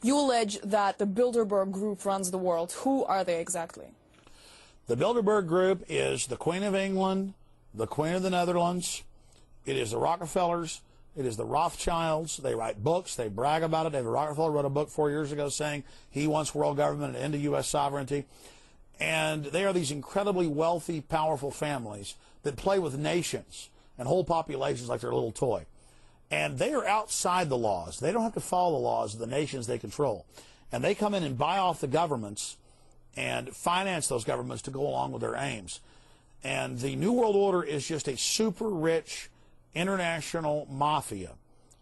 You allege that the Bilderberg Group runs the world. Who are they exactly? The Bilderberg Group is the Queen of England, the Queen of the Netherlands. It is the Rockefellers. It is the Rothschilds. They write books. They brag about it. David Rockefeller wrote a book 4 years ago saying he wants world government and end to U.S. sovereignty. And they are these incredibly wealthy, powerful families that play with nations and whole populations like they're a little toy. And they are outside the laws. They don't have to follow the laws of the nations they control. And they come in and buy off the governments and finance those governments to go along with their aims. And the New World Order is just a super rich international mafia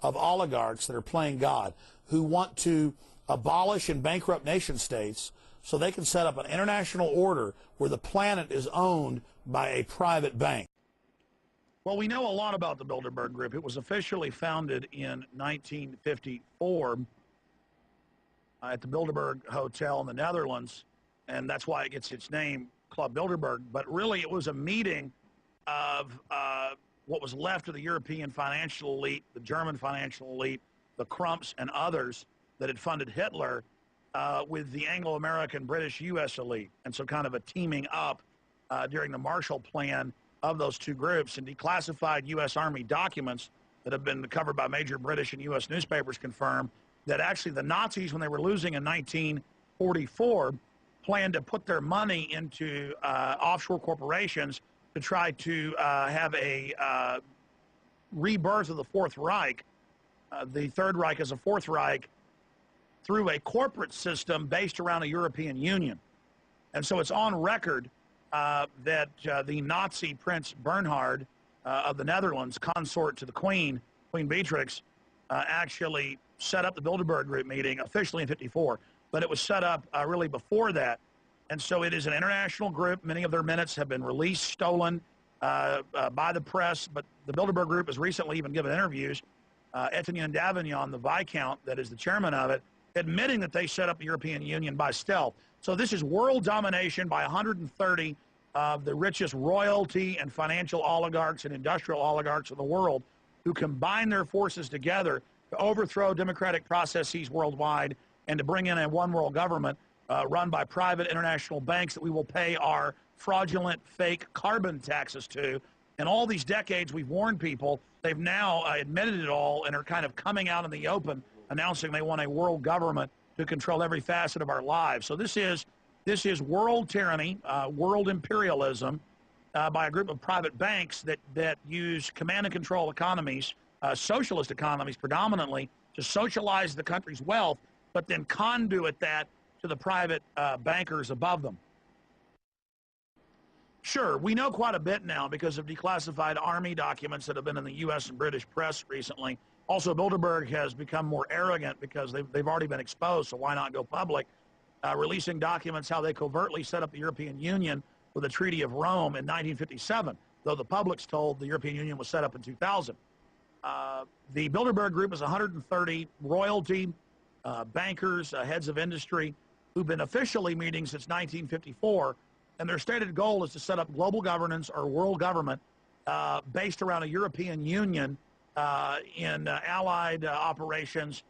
of oligarchs that are playing God, who want to abolish and bankrupt nation states so they can set up an international order where the planet is owned by a private bank. Well, we know a lot about the Bilderberg Group. It was officially founded in 1954 at the Bilderberg Hotel in the Netherlands, and that's why it gets its name, Club Bilderberg. But really, it was a meeting of what was left of the European financial elite, the German financial elite, the Krumps and others that had funded Hitler with the Anglo-American, British, U.S. elite. And so kind of a teaming up during the Marshall Plan of those two groups, and declassified U.S. Army documents that have been covered by major British and U.S. newspapers confirm that actually the Nazis, when they were losing in 1944, planned to put their money into offshore corporations to try to have a rebirth of the Fourth Reich. The Third Reich as a Fourth Reich through a corporate system based around a European Union. And so it's on record that the Nazi Prince Bernhard of the Netherlands, consort to the Queen, Queen Beatrix, actually set up the Bilderberg Group meeting officially in '54, but it was set up really before that. And so it is an international group. Many of their minutes have been released, stolen by the press, but the Bilderberg Group has recently even given interviews. Etienne Davignon, the Viscount that is the chairman of it, admitting that they set up the European Union by stealth. So this is world domination by 130 of the richest royalty and financial oligarchs and industrial oligarchs in the world, who combine their forces together to overthrow democratic processes worldwide and to bring in a one world government run by private international banks that we will pay our fraudulent, fake carbon taxes to. And all these decades we've warned people, they've now admitted it all and are kind of coming out in the open, announcing they want a world government to control every facet of our lives. So this is world tyranny, world imperialism by a group of private banks that use command and control economies, socialist economies predominantly, to socialize the country's wealth, but then conduit that to the private bankers above them. Sure, we know quite a bit now because of declassified Army documents that have been in the U.S. and British press recently. Also, Bilderberg has become more arrogant because they've already been exposed, so why not go public? Releasing documents how they covertly set up the European Union with the Treaty of Rome in 1957, though the public's told the European Union was set up in 2000. The Bilderberg Group is 130 royalty, bankers, heads of industry, who've been officially meeting since 1954, and their stated goal is to set up global governance or world government based around a European Union in allied operations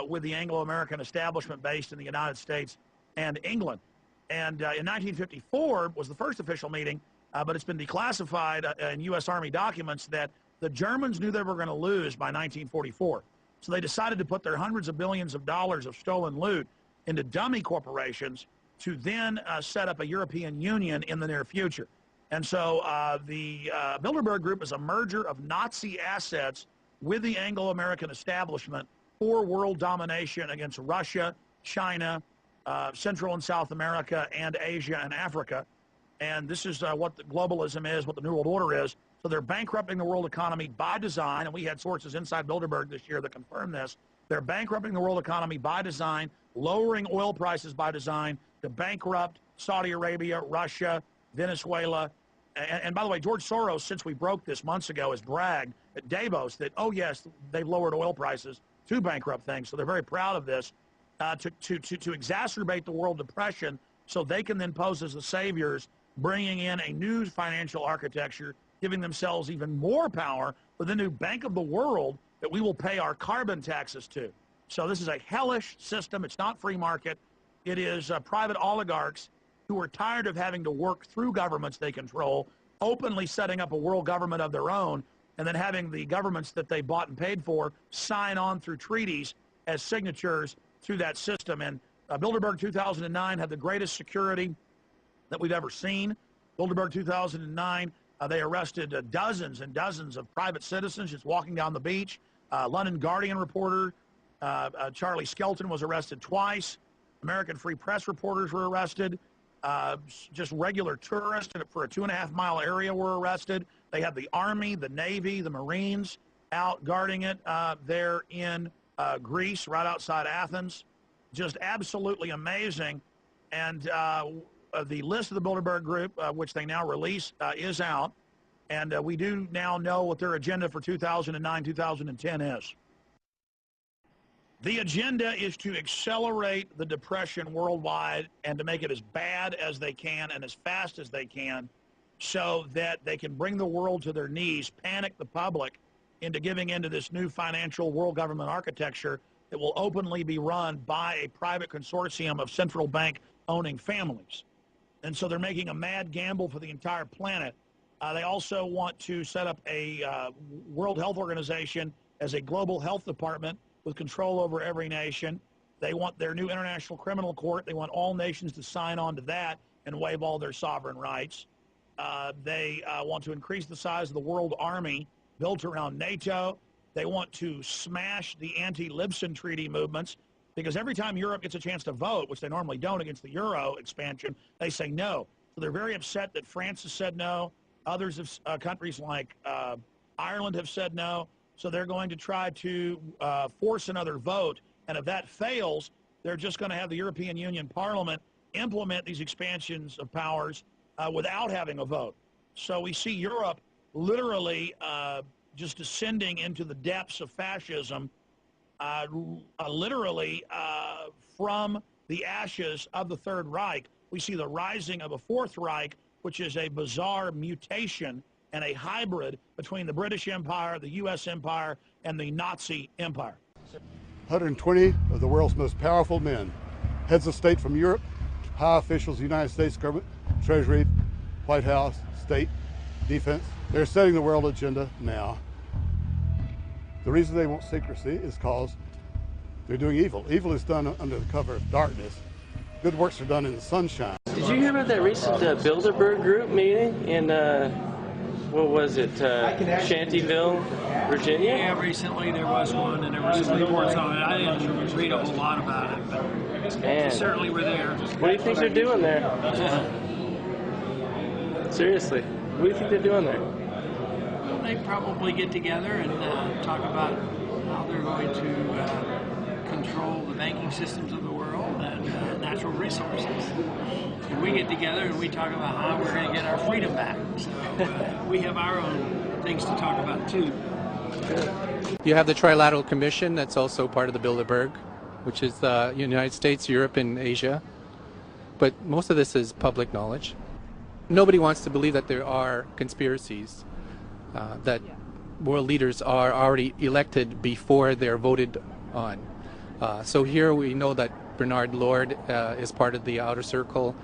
with the Anglo-American establishment based in the United States and England. And in 1954 was the first official meeting, but it's been declassified in U.S. Army documents that the Germans knew they were going to lose by 1944. So they decided to put their hundreds of billions of dollars of stolen loot into dummy corporations to then set up a European Union in the near future. And so the Bilderberg Group is a merger of Nazi assets with the Anglo-American establishment for world domination against Russia, China, Central and South America, and Asia and Africa. And this is what the globalism is, what the New World Order is. So they're bankrupting the world economy by design, and we had sources inside Bilderberg this year that confirmed this. They're bankrupting the world economy by design, lowering oil prices by design to bankrupt Saudi Arabia, Russia, Venezuela. And by the way, George Soros, since we broke this months ago, has bragged at Davos that, oh yes, they've lowered oil prices to bankrupt things. So they're very proud of this to exacerbate the world depression so they can then pose as the saviors, bringing in a new financial architecture, giving themselves even more power with the new Bank of the World that we will pay our carbon taxes to. So this is a hellish system. It's not free market. It is private oligarchs who are tired of having to work through governments they control, openly setting up a world government of their own, and then having the governments that they bought and paid for sign on through treaties as signatures through that system. And Bilderberg 2009 had the greatest security that we've ever seen. Bilderberg 2009, they arrested dozens and dozens of private citizens just walking down the beach. London Guardian reporter Charlie Skelton was arrested twice. American Free Press reporters were arrested. Just regular tourists for a 2.5-mile area were arrested. They had the Army, the Navy, the Marines out guarding it there in Greece, right outside Athens. Just absolutely amazing. And the list of the Bilderberg Group, which they now release, is out. And we do now know what their agenda for 2009-2010 is. The agenda is to accelerate the depression worldwide and to make it as bad as they can and as fast as they can so that they can bring the world to their knees, panic the public into giving into this new financial world government architecture that will openly be run by a private consortium of central bank owning families. And so they're making a mad gamble for the entire planet. They also want to set up a World Health Organization as a global health department with control over every nation. They want their new International Criminal Court. They want all nations to sign on to that and waive all their sovereign rights. They want to increase the size of the world army built around NATO. They want to smash the anti-Libsen treaty movements because every time Europe gets a chance to vote, which they normally don't against the Euro expansion, they say no. So they're very upset that France has said no. Others have, countries like Ireland have said no. So they're going to try to force another vote. And if that fails, they're just going to have the European Union Parliament implement these expansions of powers without having a vote. So we see Europe literally just descending into the depths of fascism, literally from the ashes of the Third Reich. We see the rising of a Fourth Reich, which is a bizarre mutation and a hybrid between the British Empire, the U.S. Empire, and the Nazi Empire. 120 of the world's most powerful men, heads of state from Europe, high officials of the United States government, Treasury, White House, state, defense. They're setting the world agenda now. The reason they want secrecy is because they're doing evil. Evil is done under the cover of darkness. Good works are done in the sunshine. Did you hear about that recent Bilderberg group meeting in, what was it, Shantyville, Virginia? Yeah, recently there was one, and there were some reports on it. I didn't read a whole lot about it, but they certainly were there. What do you think they're doing there? Seriously, what do you think they're doing there? Well, they probably get together and talk about how they're going to control the banking systems of the world and natural resources. And we get together and we talk about how we're going to get our freedom back. So we have our own things to talk about too. You have the Trilateral Commission that's also part of the Bilderberg, which is the United States, Europe, and Asia. But most of this is public knowledge. Nobody wants to believe that there are conspiracies, that world leaders are already elected before they're voted on. So here we know that Bernard Lord is part of the outer circle.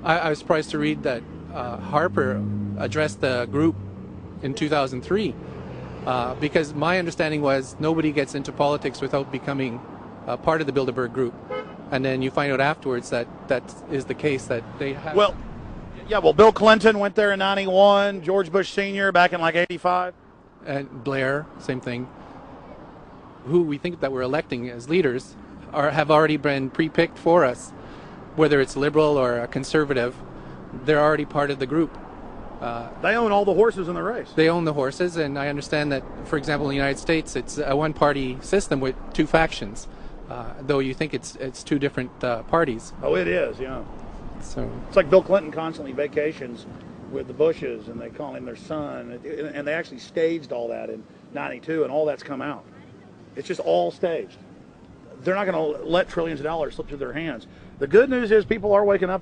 I was surprised to read that Harper addressed the group in 2003 because my understanding was nobody gets into politics without becoming part of the Bilderberg group. And then you find out afterwards that that is the case, that they have... Well, yeah, well, Bill Clinton went there in 91, George Bush Sr. back in like 85. And Blair, same thing. Who we think that we're electing as leaders have already been pre-picked for us, whether it's liberal or a conservative. They're already part of the group. They own all the horses in the race. They own the horses, and I understand that, for example, in the United States, it's a one-party system with two factions, though you think it's two different parties. Oh, it is, yeah. So it's like Bill Clinton constantly vacations with the Bushes, and they call him their son, and they actually staged all that in '92, and all that's come out. It's just all staged. They're not going to let trillions of dollars slip through their hands. The good news is people are waking up.